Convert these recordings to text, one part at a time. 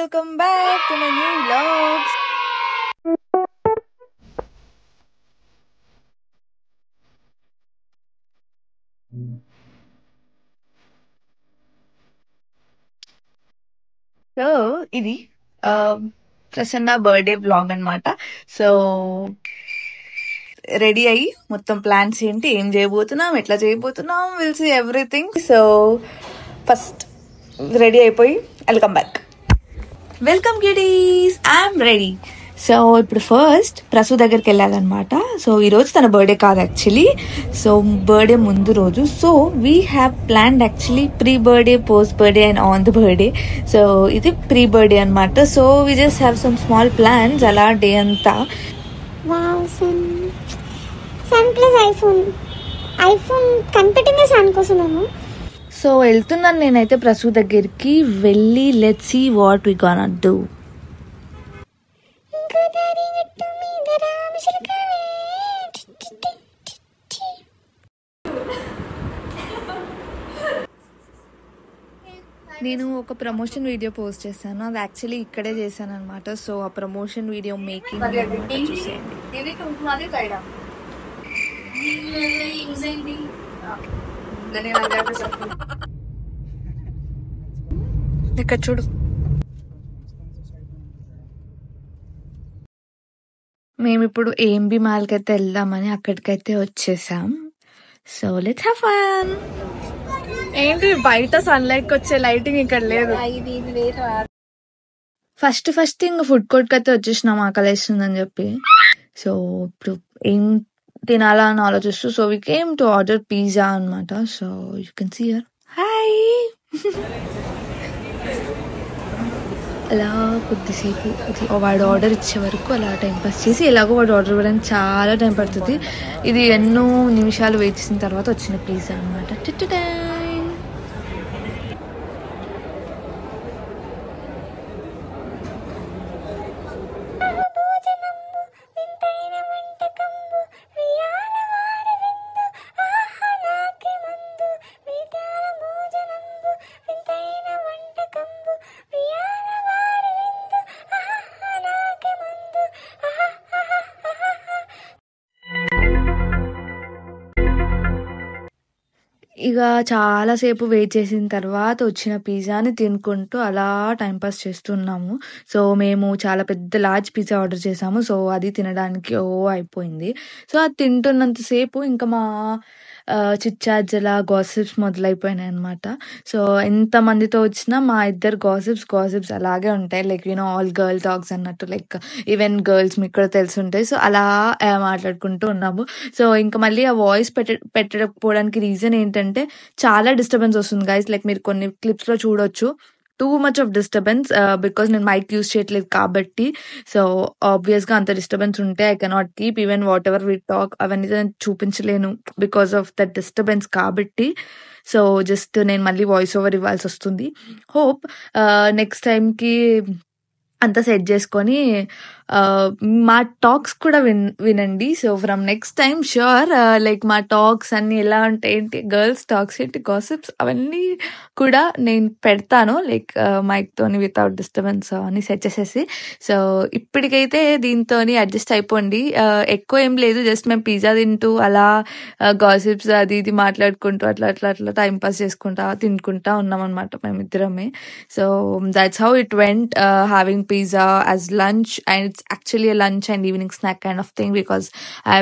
welcome back to my new vlogs. So ఇది Prasanna birthday vlog అన్నమాట. So ready అయ్యి మొత్తం ప్లాన్స్ ఏంటి, ఏం చేయబోతున్నాం, ఎట్లా చేయబోతున్నాం, will see everything. So first ready అయిపోయి welcome back. Welcome kiddies, I'm ready. So ఇప్పుడు ఫస్ట్ ప్రసూ దగ్గరికి వెళ్ళాలన్నమాట. సో ఈరోజు తన బర్త్డే కాదు యాక్చువల్లీ, సో బర్త్డే ముందు రోజు. So we have planned actually pre birthday, post birthday and on the birthday. So ఇది ప్రీ బర్త్డే అనమాట. So we just have some small plans అలా డే అంతా. సన్ ప్లస్ ఐఫోన్ కనిపెట్టిందే sun కోసమేమో. So వెళ్తున్నాను నేనైతే ప్రసూ దగ్గరికి. వెళ్ళి let's see what we gonna do. నేను ఒక ప్రమోషన్ వీడియో పోస్ట్ చేశాను, అది యాక్చువల్లీ ఇక్కడే చేశాను అనమాట. సో ఆ ప్రమోషన్ వీడియో మేకింగ్ ఇక్కడ చూడు. మేమిప్పుడు ఏఎంబి మాల్కి అయితే వెళ్దామని అక్కడికైతే వచ్చేసాం. So let's have fun. ఏంటి బయట సన్లైట్ వచ్చే లైటింగ్ ఇక్కడ లేదు. ఫస్ట్ థింగ్ ఫుడ్ కోర్ట్ అయితే వచ్చేసినాం ఆకలిస్తుందని చెప్పి. సో ఇప్పుడు ఏం తినాలా అని ఆలోచిస్తూ so we came to order pizza అనమాట. So you can see here. Hi. అలా కొద్దిసేపు వాడు ఆర్డర్ ఇచ్చే వరకు అలా టైం పాస్ చేసి, ఎలాగో వాడు ఆర్డర్ ఇవ్వడానికి చాలా టైం పడుతుంది. ఇది ఎన్నో నిమిషాలు వెయిట్ చేసిన తర్వాత వచ్చిన పిజ్జా అనమాట. ఇక చాలాసేపు వెయిట్ చేసిన తర్వాత వచ్చిన పిజ్జాని తినుకుంటూ అలా టైంపాస్ చేస్తున్నాము. సో మేము చాలా పెద్ద లార్జ్ పిజ్జా ఆర్డర్ చేసాము. సో అది తినడానికి అయిపోయింది. సో అది తింటున్నంతసేపు ఇంకా మా చిట్చాట్స్ అలా గాసిప్స్ మొదలైపోయినాయి అనమాట. సో ఎంత మందితో వచ్చినా మా ఇద్దరు గాసిప్స్ అలాగే ఉంటాయి. Like you know all girl talks అన్నట్టు, లైక్ ఈవెన్ గర్ల్స్ మీకు కూడా తెలిసి ఉంటాయి. సో అలా మాట్లాడుకుంటూ ఉన్నాము. సో ఇంకా మళ్ళీ ఆ వాయిస్ పెట్టకపోవడానికి రీజన్ ఏంటంటే చాలా డిస్టర్బెన్స్ వస్తుంది గైస్. లైక్ మీరు కొన్ని క్లిప్స్ లో చూడొచ్చు, too much of disturbance because నేను మైక్ యూజ్ చేయట్లేదు కాబట్టి. సో ఆబ్వియస్ గా అంత డిస్టర్బెన్స్ ఉంటే I cannot keep even whatever we talk అవన్నీ చూపించలేను బికాస్ ఆఫ్ దట్ డిస్టర్బెన్స్ కాబట్టి. సో జస్ట్ నేను మళ్ళీ వాయిస్ ఓవర్ ఇవ్వాల్సి వస్తుంది. హోప్ నెక్స్ట్ టైంకి అంతా సెట్ చేసుకొని మా టాక్స్ కూడా వినండి. So from next time sure like మా టాక్స్ అన్ని ఎలా ఉంటాయి, ఏంటి గర్ల్స్ టాక్స్ ఏంటి గాసిప్స్ అవన్నీ కూడా నేను పెడతాను. లైక్ మైక్ తోని వితౌట్ డిస్టర్బెన్స్ అని సెట్ చేసేసి. సో ఇప్పటికైతే దీంతో అడ్జస్ట్ అయిపోండి. ఎక్కువ ఏం లేదు, జస్ట్ మేము పిజ్జా తింటూ అలా గాసిప్స్ అది ఇది మాట్లాడుకుంటూ అట్లా టైం పాస్ చేసుకుంటా తినుకుంటా ఉన్నాం అనమాట మేమిద్దరమే. So that's how it went, having pizza as lunch, and it's actually a lunch and evening snack kind of thing because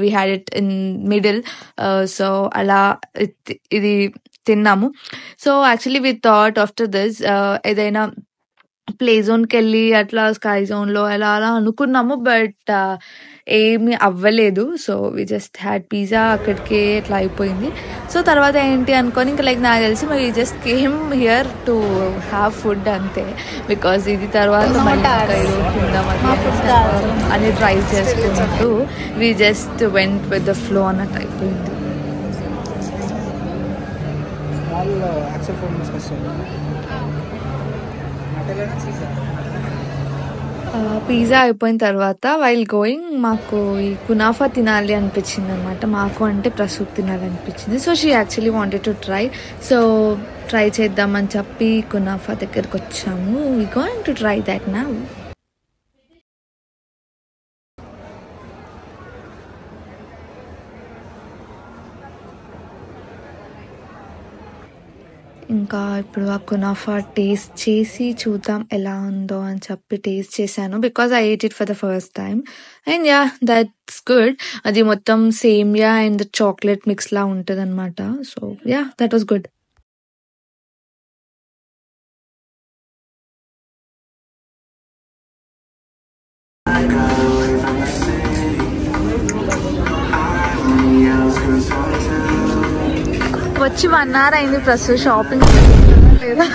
we had it in middle. So ala idi tinnamu. So actually we thought after this edaina play జోన్కి వెళ్ళి అట్లా sky zone లో అలా అనుకున్నాము, but ఏమి అవ్వలేదు. So we just had pizza, అక్కడికే ఎట్లా అయిపోయింది. సో తర్వాత ఏంటి అనుకొని ఇంకా లైక్ నాకు తెలిసి we just came here to have food అంతే. బికాస్ ఇది తర్వాత మళ్ళీ అని ట్రై చేసుకుంటూ we just went with the flow అన్నట్టు అయిపోయింది. పిజ్జా అయిపోయిన తర్వాత వైల్ గోయింగ్ మాకు ఈ కునాఫా తినాలి అనిపించింది అనమాట. మాకు అంటే ప్రసూప్ తినాలనిపించింది. So she actually wanted to try. So try చేద్దామని చెప్పి కునాఫా దగ్గరకు వచ్చాము. We going to try that now. ఇంకా ఇప్పుడు ఆ కునాఫా టేస్ట్ చేసి చూద్దాం ఎలా ఉందో అని చెప్పి టేస్ట్ చేశాను. Because I eight it for the first time and yeah that's good. అది మొత్తం సేమియా అండ్ చాక్లెట్ మిక్స్ లా ఉంటుంది అనమాట. So yeah that was good. వచ్చి 1 hour అయింది. ప్రస్తుతం షాపింగ్ లేదా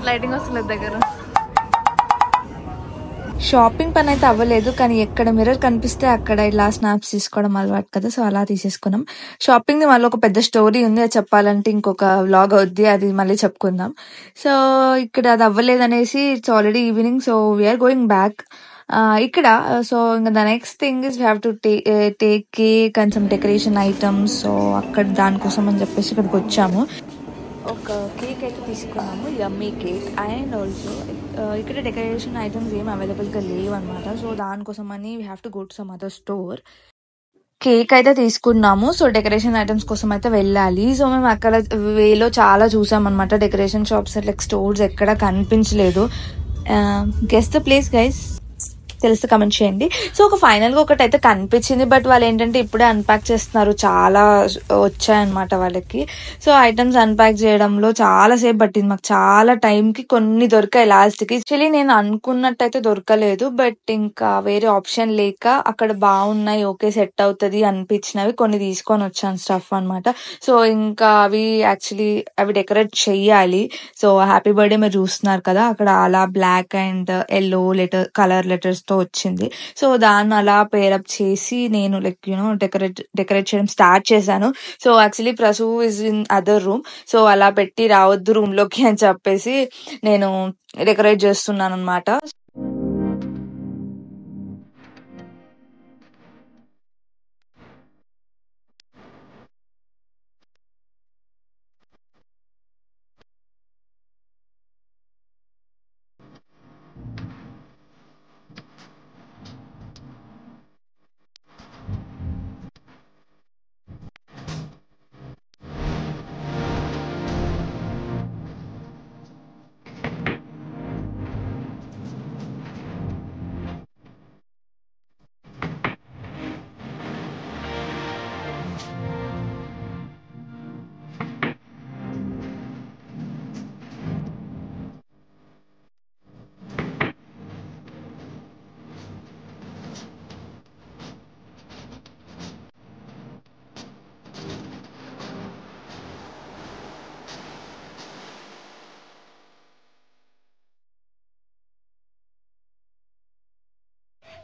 లైటింగ్ వస్తలేదు దగ్గర. షాపింగ్ పని అయితే అవ్వలేదు, కానీ ఎక్కడ మిర్రర్ కనిపిస్తే అక్కడ ఇలా స్నాప్స్ తీసుకోవడం అలవాటు కదా. సో అలా తీసేసుకున్నాం. షాపింగ్ ది మళ్ళీ ఒక పెద్ద స్టోరీ ఉంది, అది చెప్పాలంటే ఇంకొక వ్లాగ్ అవుద్ది, అది మళ్ళీ చెప్పుకుందాం. సో ఇక్కడ అది అవ్వలేదు అనేసి it's already evening. So we are going back ఇక్కడ. సో ఇంకా the next thing is we have to take cake and some decoration items. So అక్కడ దానికోసం అని చెప్పేసి ఇక్కడికి వచ్చాము. ఒక కేక్ అయితే తీసుకున్నాము, యమ్మీ కేక్. అండ్ ఆల్సో ఇక్కడ డెకరేషన్ ఐటమ్స్ ఏం అవైలబుల్గా లేవు అనమాట. సో దానికోసం అని we have to go to some other store. Cake అయితే తీసుకున్నాము. సో డెకరేషన్ ఐటమ్స్ కోసం అయితే వెళ్ళాలి. సో మేము అక్కడ వేలో చాలా చూసాం అనమాట డెకరేషన్ షాప్స్, లైక్ స్టోర్స్ ఎక్కడ కనిపించలేదు. గెస్ ద ప్లేస్ గైస్, తెలిస్తే కమెంట్ చేయండి. సో ఒక ఫైనల్గా ఒకటి అయితే కనిపించింది, బట్ వాళ్ళు ఏంటంటే ఇప్పుడే అన్ప్యాక్ చేస్తున్నారు, చాలా వచ్చాయన్నమాట వాళ్ళకి. సో ఐటమ్స్ అన్ప్యాక్ చేయడంలో చాలా సేపు పట్టింది మాకు, చాలా టైంకి కొన్ని దొరికాయి లాస్ట్కి. యాక్చువల్లీ నేను అనుకున్నట్టయితే దొరకలేదు, బట్ ఇంకా వేరే ఆప్షన్ లేక అక్కడ బాగున్నాయి, ఓకే సెట్ అవుతుంది అనిపించినవి కొన్ని తీసుకొని వచ్చాను స్టఫ్ అనమాట. సో ఇంకా అవి డెకరేట్ చెయ్యాలి. సో హ్యాపీ బర్త్డే మీరు చూస్తున్నారు కదా, అక్కడ అలా black and yellow colour letters తో వచ్చింది. సో దాన్ని అలా పేరప్ చేసి నేను లైక్ డెకరేట్ చేయడం స్టార్ట్ చేశాను. So actually Prasu is in other room. So అలా పెట్టి రావద్దు రూమ్ లోకి అని చెప్పేసి నేను డెకరేట్ చేస్తున్నాను అనమాట.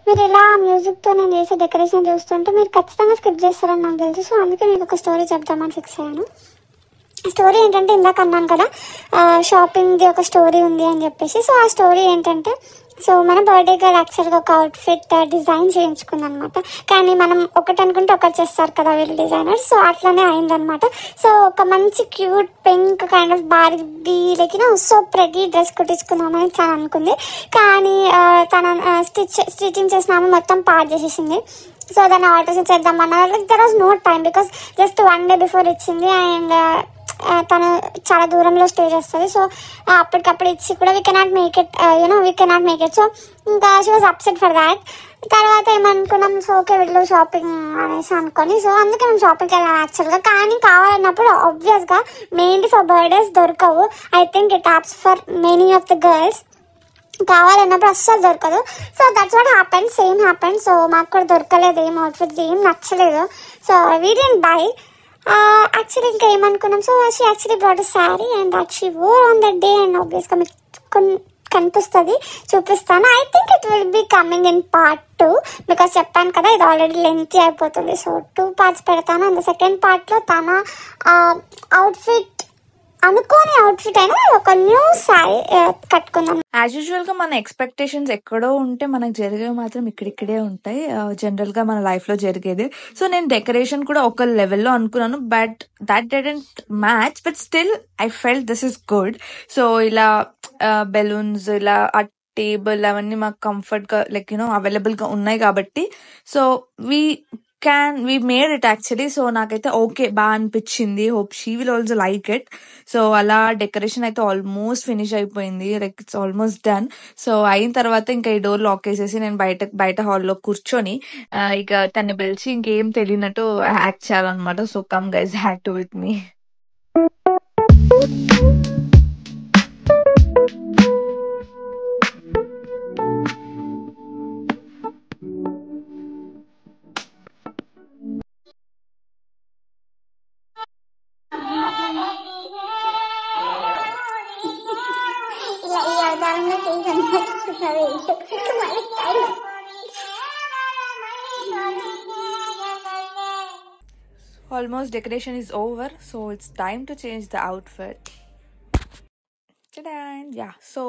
మీరు ఇలా మ్యూజిక్తో నేను చేసే డెకరేషన్ చూస్తుంటే మీరు ఖచ్చితంగా స్కిప్ చేస్తారని నాకు తెలుసు. సో అందుకే మీకు ఒక స్టోరీ చెప్దామని ఫిక్స్ అయ్యాను. స్టోరీ ఏంటంటే ఇందాక అన్నాను కదా షాపింగ్ది ఒక స్టోరీ ఉంది అని చెప్పేసి. సో ఆ స్టోరీ ఏంటంటే, సో మన బర్త్డే గర్ల్ యాక్చువల్గా ఒక అవుట్ఫిట్ డిజైన్ చేయించుకుంది అనమాట. కానీ మనం ఒకటి అనుకుంటే ఒకటి చేస్తారు కదా వీళ్ళు డిజైనర్స్. సో అట్లానే అయిందనమాట. సో ఒక మంచి cute pink kind of Barbie లెక్కిన సో ప్రెటీ డ్రెస్ కుట్టించుకుందామని చాలా అనుకుంది. కానీ తన స్టిచ్చింగ్ చేసిన ఆమె మొత్తం పాడు చేసేసింది. సో దాన్ని ఆల్టరేషన్ చేద్దామన్నా there was no time, because just 1 day before ఇచ్చింది అండ్ తను చాలా దూరంలో స్టే చేస్తుంది. సో అప్పటికప్పుడు ఇచ్చి కూడా we cannot make it. So ఇంకా she was upset for that. తర్వాత ఏమనుకున్నాం, సో ఓకే వీళ్ళు షాపింగ్ అనేసి అనుకొని, సో అందుకే మేము షాపింగ్కి వెళ్ళాం యాక్చువల్గా. కానీ కావాలన్నప్పుడు ఆబ్వియస్గా మెయిన్లీ ఫర్ బర్త్డేస్ దొరకవు. I think it happens for many of the girls. కావాలన్నప్పుడు అస్సలు దొరకదు. So that's what happened, same happened. So మాకు కూడా దొరకలేదు, ఏం అవుట్ఫిట్ ఏం నచ్చలేదు. So we didn't buy. Actually ఇంకా ఏమనుకున్నాం, so she actually brought a sari and that she wore on that day. And ఆబ్వియస్గా మీకు కనిపిస్తుంది, చూపిస్తాను. I think it will be coming in part 2 because చెప్పాను కదా ఇది ఆల్రెడీ లెంతీ అయిపోతుంది. సో 2 పార్ట్స్ పెడతాను. అండ్ సెకండ్ పార్ట్లో తన అవుట్ఫిట్ అనుకోని అవుట్ఫిట్ అయినా ఒక న్యూ శారీ కట్టుకుందాం. యాజ్ యూజువల్ గా మన ఎక్స్పెక్టేషన్స్ ఎక్కడో ఉంటే మనకు జరిగేవి మాత్రం ఇక్కడిక్కడే ఉంటాయి. జనరల్ గా మన లైఫ్ లో జరిగేది. సో నేను డెకరేషన్ కూడా ఒక లెవెల్లో అనుకున్నాను, but that didn't match. But still I felt this is good. So ఇలా బెలూన్స్, ఇలా టేబుల్ అవన్నీ మాకు కంఫర్ట్ గా లైక్ అవైలబుల్ గా ఉన్నాయి కాబట్టి so we made it actually. So నాకైతే ఓకే బాగా అనిపించింది. Hope she will also like it. So అలా డెకరేషన్ అయితే ఆల్మోస్ట్ ఫినిష్ అయిపోయింది, like it's almost done. So అయిన తర్వాత ఇంకా ఈ డోర్ లాక్ చేసేసి నేను బయట హాల్లో కూర్చొని ఇక తన్ని పిలిచి ఇంకేం తెలియనట్టు యాక్ట్ చేయాలన్నమాట. So come guys, act with me. ఇలా ఈ అవతారంలో Almost decoration is over, so it's time to change the outfit. Yeah, so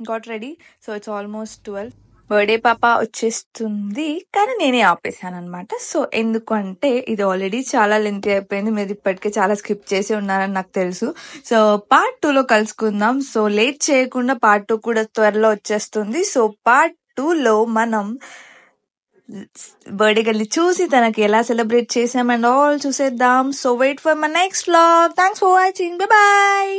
got ready. So it's almost 12. Birthday పాప వచ్చేస్తుంది, కానీ నేనే ఆపేసాను అనమాట. సో ఎందుకంటే ఇది ఆల్రెడీ చాలా లెంతీ అయిపోయింది, మీరు ఇప్పటికే చాలా స్కిప్ చేసి ఉన్నారని నాకు తెలుసు. సో పార్ట్ 2లో కలుసుకుందాం. సో లేట్ చేయకుండా పార్ట్ 2 కూడా త్వరలో వచ్చేస్తుంది. సో పార్ట్ 2లో మనం బర్త్డే గర్ల్ చూసి తనకి ఎలా సెలబ్రేట్ చేసాం అండ్ ఆల్ చూసేద్దాం. So wait for my next vlog. Thanks for watching. Bye bye.